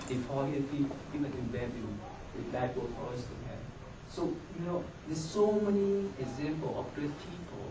before he even invented the blackboard for us to have. So, there's so many examples of great people.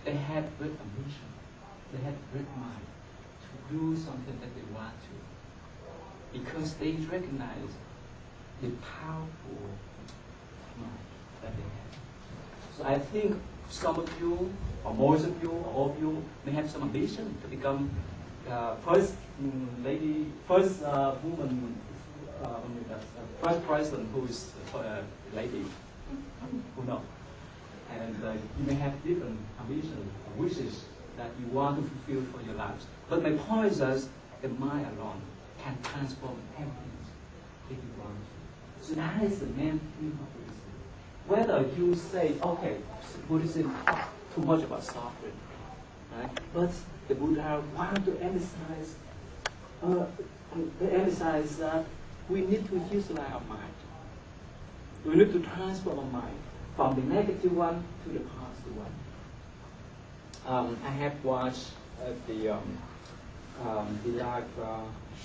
They had great ambition. They had great mind to do something that they want to, because they recognize the powerful mind that they have. So I think some of you, or most of you, or all of you, may have some ambition to become first lady, first woman, first president who is a lady, who knows. And you may have different ambitions, wishes that you want to fulfill for your lives. But my point is that the mind alone can transform everything if you want to. So that is the main theme of Buddhism. Whether you say, okay, Buddhism talks too much about suffering, right? But the Buddha wanted to emphasize that we need to utilize our mind. We need to transform our mind from the negative one to the positive one. I have watched the live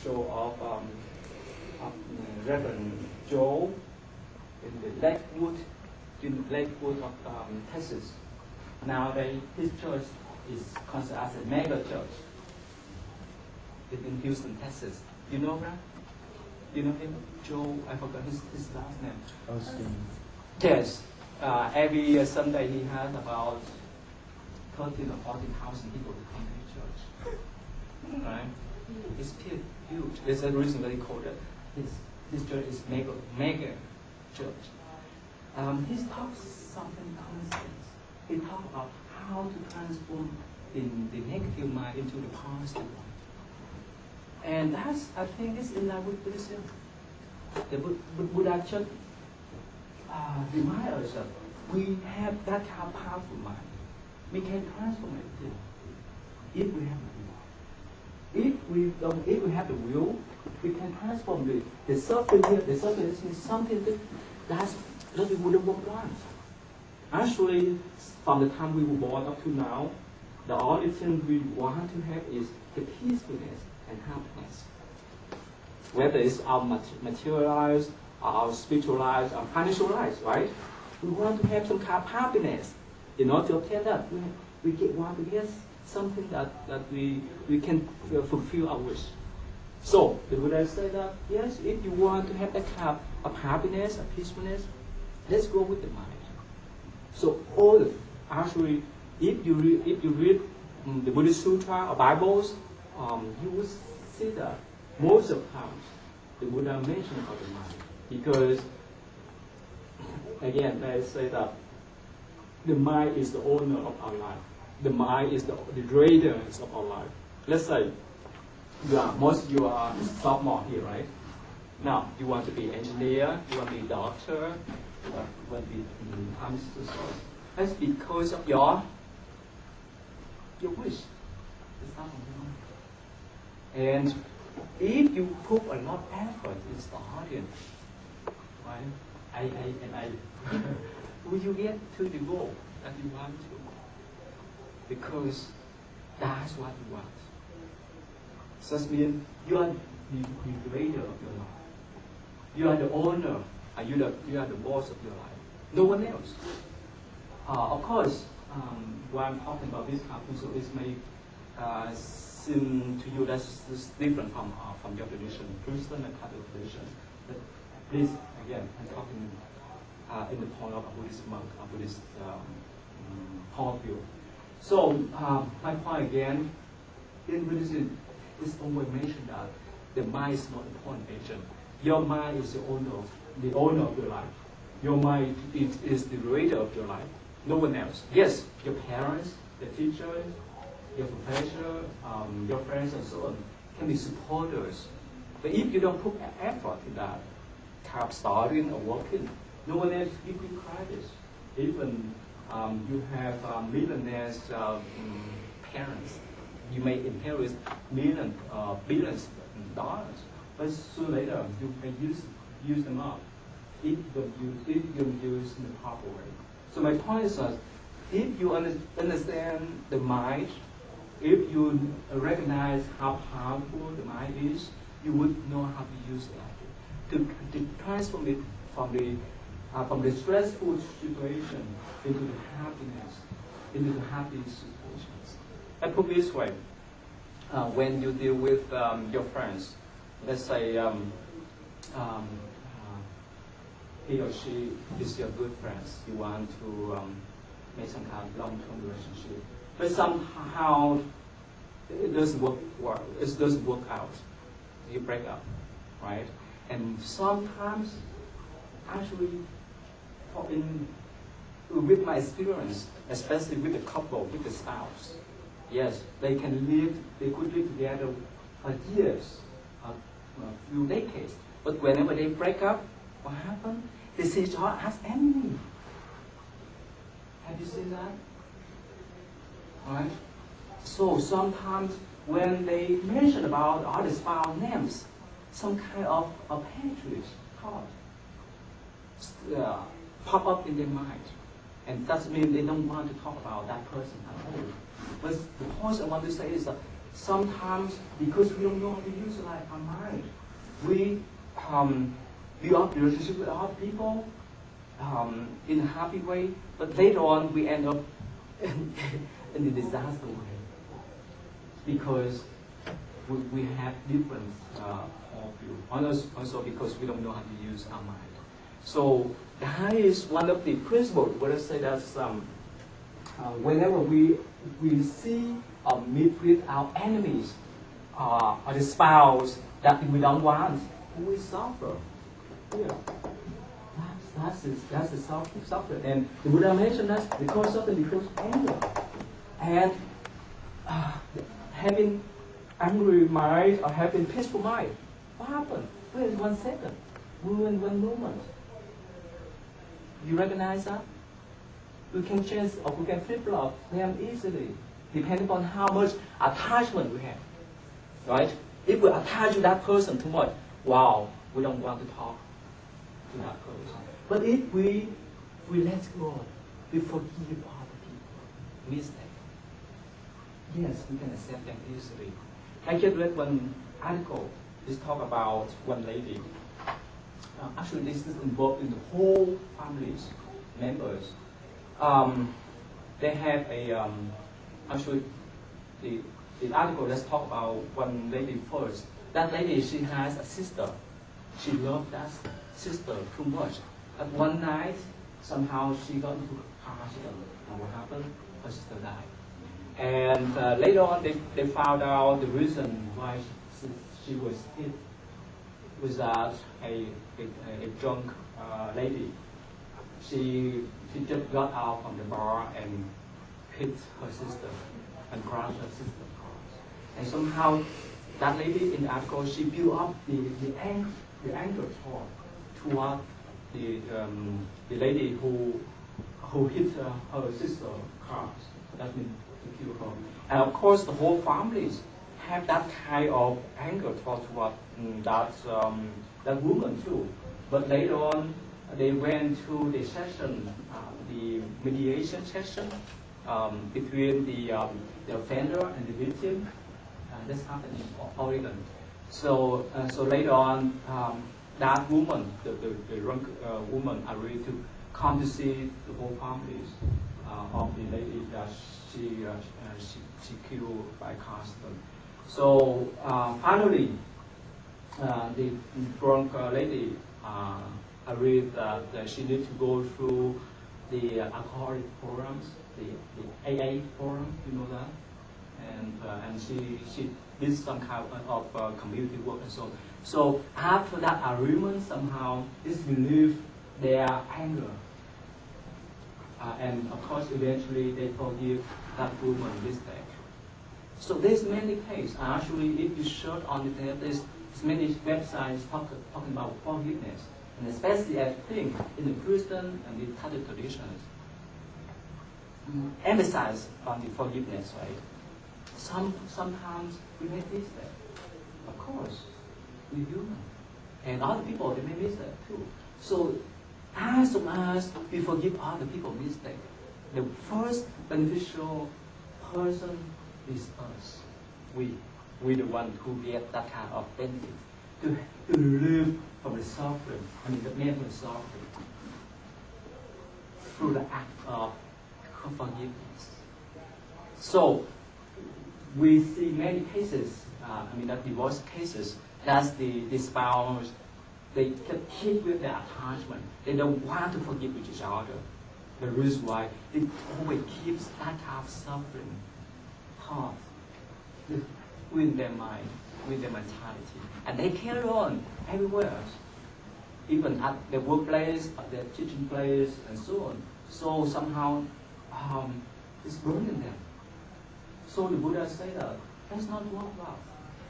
show of Reverend Joe in the Lakewood of Texas. Nowadays, his church is considered as a mega church. It's in Houston, Texas. You know that? You know him? Joe, I forgot his last name. Austin. Yes. Every Sunday he has about 13 or 14,000 people to come to his church. Right? It's huge. There's a reason that he called it. His church is mega church. He talks something common sense. He talks about how to transform the negative mind into the positive one. And that's, I think, is in line with Buddhism. The Buddha church reminds us that we have that kind of powerful mind. We can transform it if we have the will. If we have the will, we can transform the suffering here. The suffering is something that we wouldn't want. Actually, from the time we were born up to now, the only thing we want to have is the peacefulness and happiness. Whether it's our material lives, our spiritual lives, our financial lives, right? We want to have some kind of happiness. In order to obtain that, we want to get something that we can fulfill our wish. So the Buddha said that yes, if you want to have that kind of happiness, of peacefulness, let's go with the mind. So actually, if you read the Buddhist Sutra or Bibles, you will see that most of the times the Buddha mentioned about the mind, because again they say that the mind is the owner of our life. The mind is the creator of our life. Let's say most of you are sophomore here, right? Now you want to be engineer, you want to be doctor, you want to be army soldier. That's because of your wish. It's not on your mind. And if you put a lot of effort in studying, right? Will you get to the goal that you want to? Because that's what you want. So that means you are the creator of your life. You are the owner, and you are the boss of your life. No one else. Of course, when I'm talking about this kind of principle, this may seem to you that's different from your tradition, Christian and Catholic tradition. But please, again, I'm talking in the point of a Buddhist monk, a Buddhist point of view. So my point again, in Buddhism, it's always mentioned that the mind is not important agent. Your mind is the owner of your life. Your mind is the creator of your life. No one else. Yes, your parents, the teachers, your professor, your friends, and so on can be supporters. But if you don't put effort in that, kind of studying or working, no one else give you credit. Even you have millionaires parents, you may inherit billions of dollars, but sooner or later you can use them up if you use in the proper way. So my point is that if you understand the mind, if you recognize how powerful the mind is, you would know how to use it to transform it from the stressful situation into the happiness, into the happy situations. I put it this way: when you deal with your friends, let's say he or she is your good friends, you want to make some kind of long-term relationship, but somehow it doesn't work out. You break up, right? And sometimes, actually, with my experience, especially with the couple, with the spouse, yes, they could live together for years, a few decades. But whenever they break up, what happens? They see each other as enemy. Have you seen that? Right? So sometimes when they mention about other spouse names, some kind of hatred thought pop up in their mind. And that means they don't want to talk about that person at all. But the point I want to say is that sometimes, because we don't know how to use our mind, we build up relationship with other people in a happy way, but later on we end up in a disaster way. Because we have different point of view. Also because we don't know how to use our mind. So that is one of the principles. What I say that whenever we see or meet with our enemies or the spouse that we don't want, we suffer. Yeah. That's the suffer. And the Buddha mentioned that because suffering because anger. And having angry mind or having peaceful mind, what happened? Within 1 second, within 1 moment. You recognize that? We can change or we can flip-flop them easily, depending on how much attachment we have. Right? If we attach to that person too much, wow, we don't want to talk to that person. But if we let go, we forgive other people, mistake. Yes, we can accept them easily. I just read one article. This talk about one lady. Actually, this is involved in the whole family's members. They have a actually the article. Let's talk about one lady first. That lady, she has a sister. She loved that sister too much. But one night, somehow she got into a car accident. And what happened? Her sister died. And later on, they found out the reason why she was hit was that a drunk lady. She just got out from the bar and hit her sister and crushed her sister's car. And somehow, that lady in the article, she built up the anger toward the lady who hit her sister's car. That means to kill her. And of course, the whole families have that kind of anger toward that woman too. But later on, they went to the session, the mediation session between the offender and the victim. This happened in Oregon. So later on, that woman, the drunk woman, agreed to come to see the whole families of the lady that she killed by car accident. So finally, the drunk lady agreed that she needs to go through the alcoholic programs, the AA program, you know that, and she did some kind of community work and so on. So after that agreement, somehow this relieved their anger. And of course, eventually they forgive that woman mistake. So there's many cases. Actually, if you search on the internet, there's many websites talking about forgiveness, and especially I think in the Christian and the Catholic traditions, emphasize on the forgiveness, right? Sometimes we make mistakes. Of course, we're human, and other people they make mistakes too. So as soon as we forgive other people's mistakes, the first beneficial person is us. We the one who get that kind of benefit. to relieve from the suffering, the mental suffering, through the act of forgiveness. So we see many cases, that divorce cases, that's the spouse, they keep with their attachment. They don't want to forgive each other. The reason why it always keeps that kind of suffering thought within their mind, with their mentality. And they carry on everywhere, even at the workplace, at the teaching place, and so on. So somehow it's burning them. So the Buddha said that that's not work well.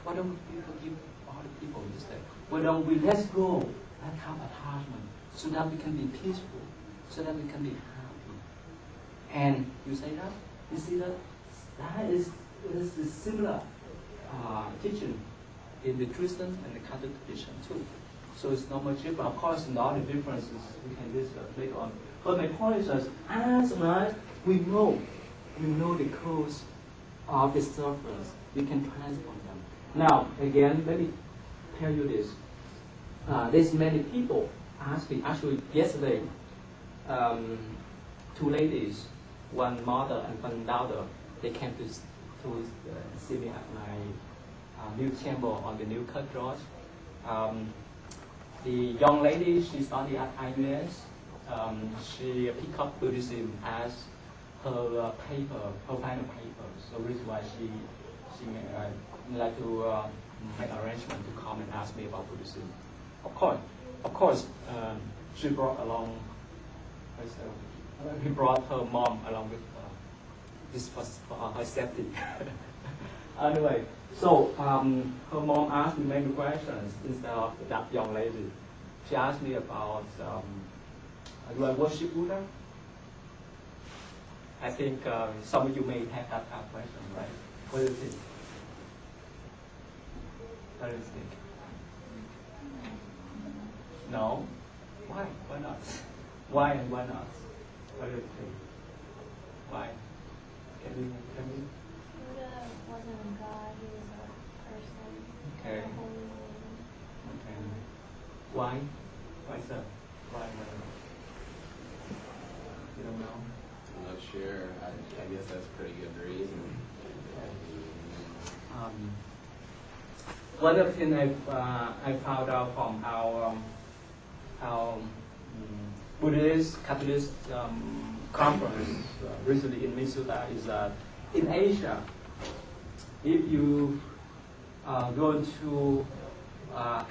Why don't we forgive other people instead? Why don't we let go that kind of attachment so that we can be peaceful, so that we can be happy? And you say that? You see that? That is a similar teaching in the Christian and the Catholic tradition too. So it's not much different. Of course, the other differences we can discuss later on. But my point is that as long as we know the cause of the sufferings, we can transform them. Now, again, let me tell you this. There's many people asking. Actually, yesterday, two ladies, one mother and one daughter, they came to see me at my new temple on the New Cut Road. The young lady, she studied at IUS. She picked up Buddhism as her final paper. So reason why she like to make arrangement to come and ask me about Buddhism. Of course, she brought along herself. He brought her mom along with her. This was for her safety. Anyway, so her mom asked me many questions instead of that young lady. She asked me about, do I worship Buddha? I think some of you may have that kind of question, right? What do you think? What do you think? No? Why? Why not? Why and why not? What do you think? Why? Can you? Buddha wasn't a god, he was a person. Okay. A holy man. Okay. Why? Why so? Why? You don't know? I'm not sure. I guess that's a pretty good reason. One of the things I found out from our Buddhist Catholic conference recently in Minnesota is that in Asia, if you go to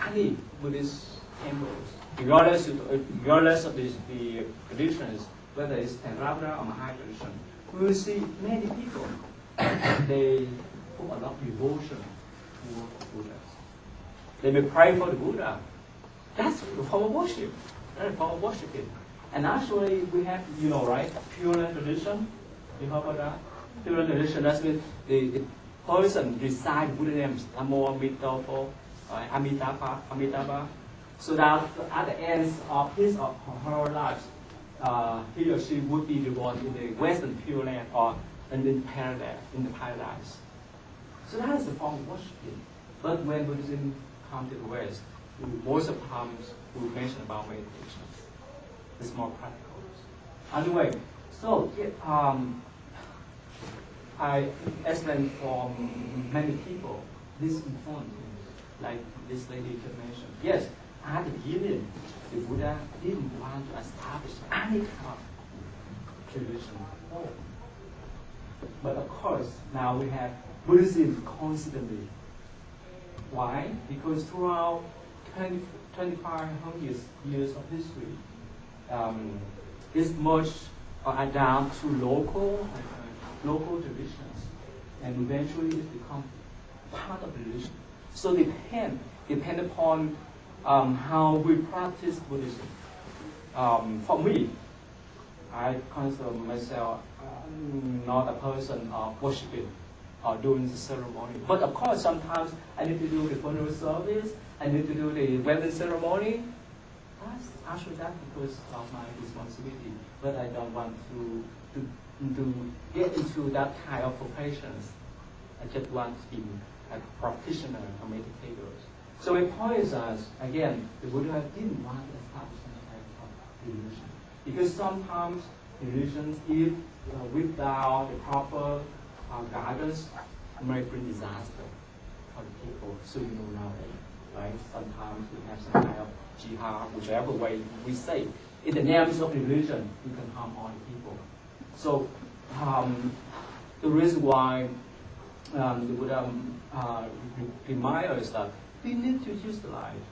any Buddhist temples, regardless of the traditions, whether it's Theravada or Mahayana tradition, we will see many people, they put a lot of devotion to Buddha. They may pray for the Buddha. That's a form of worship. That's a form of worshiping. And actually, we have, right, Pure Land tradition. You heard about that? Pure Land tradition, that's when the person recite Buddha names, Namo Amitabha, Amitabha, so that at the end of his or her life, he or she would be the one in the Western Pure Land or in the paradise. So that is the form of worshiping. But when Buddhism comes to the West, most of the times we mention about meditation. It's more practical. Anyway, so I explained from many people this important thing, like this lady just mentioned. Yes, at the beginning, the Buddha didn't want to establish any kind of tradition. But of course, now we have Buddhism constantly. Why? Because throughout 2,500 years of history, it's merged down to local traditions, and eventually it becomes part of the religion. So depend upon how we practice Buddhism. For me, I consider myself not a person of worshiping or doing the ceremony. But of course, sometimes I need to do the funeral service, I need to do the wedding ceremony. That's actually that because of my responsibility. But I don't want to get into that kind of professions. I just want to be a practitioner or meditator. So my point is that, again, the Buddha didn't want to establish some kind of religion. Because sometimes religions, if without the proper guidance, may bring disaster for the people. So you know nowadays, right? Sometimes we have some kind of jihad, whichever way we say. In the name of religion, you can harm all the people. So the reason why the Buddha reminds us that we need to utilize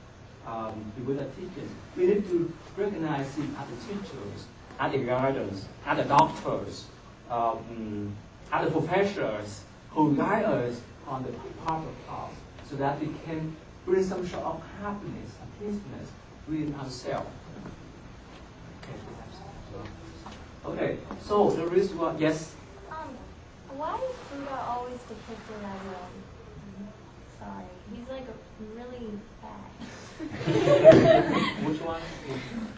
the Buddha teachings. We need to recognize him as the teachers, as the guidance, as the doctors, as the professors who guide us on the proper path, so that we can bring some sort of happiness and peacefulness within ourselves. Okay, so the reason why, yes? Why is Buddha always depicted as sorry, he's like really fat. Which one?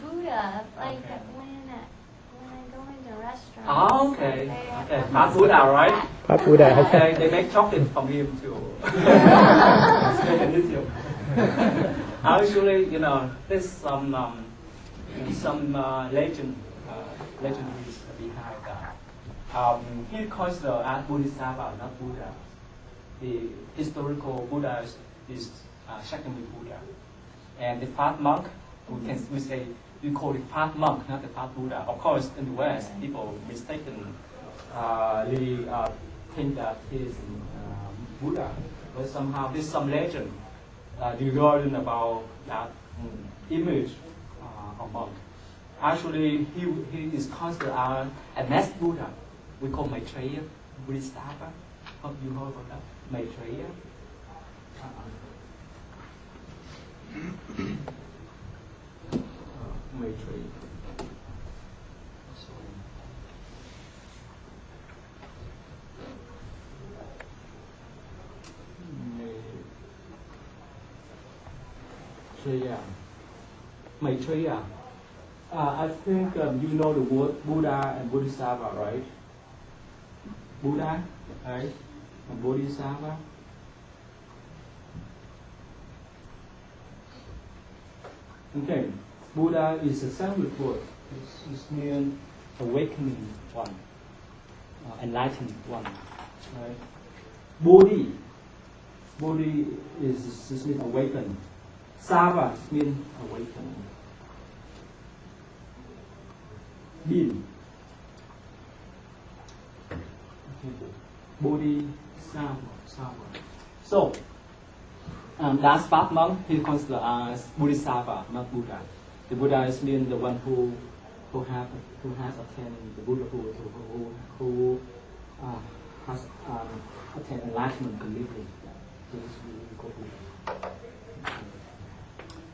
Buddha, like Okay. when I go into restaurants. Oh, okay. they have Okay, Fat Buddha, right? Fat Buddha. Okay, they make chocolate from him too. It's very lithium. Actually, you know, there's some legend, legendaries behind that. He calls the as Bodhisattva, not Buddha. The historical Buddha is Shakyamuni Buddha, and the fat monk, we call it fat monk, not the fat Buddha. Of course, in the West, people mistakenly think that he is Buddha, but somehow there's some legend regarding about that image of monk. Actually, he is considered a next Buddha. We call Maitreya, Bodhisattva. Hope you heard about that. Maitreya. Maitreya. Maitreya. I think you know the word Buddha and Bodhisattva, right? Buddha, right? And Bodhisattva. Okay, Buddha is a Sanskrit word. It means awakening one, enlightened one, right? Bodhi is mean awakened. Sava means awakening. Being. Bodhisattva. So, that's fat monk, he considered as Bodhisattva, not Buddha. The Buddha is mean the one who has attained the Buddhahood, who has attained enlightenment completely. So this is really called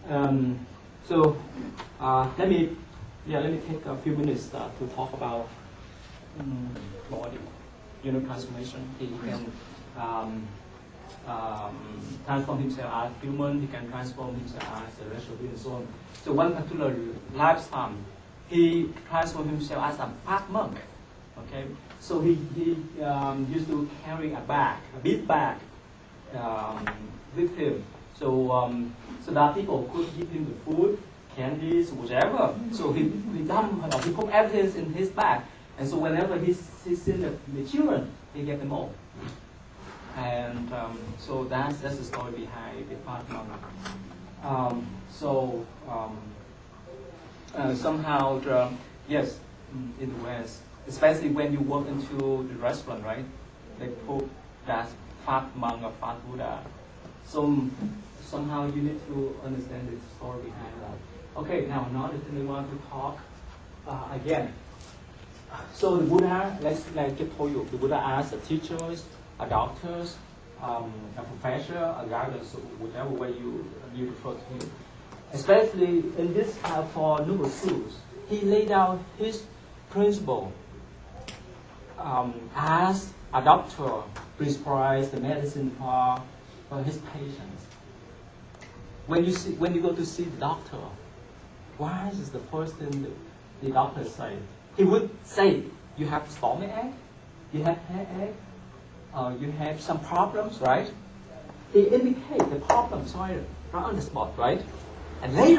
Buddha. So let me take a few minutes to talk about body, transformation. He can transform himself as human. He can transform himself as a rational being, and so on. So one particular lifetime, he transformed himself as a fat monk. Okay, so he used to carry a big bag, with him. So that people could give him the food, candies, whatever. So he put everything in his bag. And so whenever he sees the children, he gave them all. And so that's the story behind the fat monk. Somehow, yes, in the West, especially when you walk into the restaurant, right? They put that fat monk or fat Buddha. So somehow you need to understand the story behind that. Okay, now another thing we want to talk again. So the Buddha, like I told you, the Buddha asked the teachers, doctors, a professor, a guide, so whatever way you refer to him. Especially in this for Noble Truths, he laid out his principle as a doctor prescribes the medicine for his patients. When you go to see the doctor, why is the first thing the doctor say? He would say, you have stomachache, you have headache, you have some problems, right? He indicates the problem, sorry, right on the spot, right? And later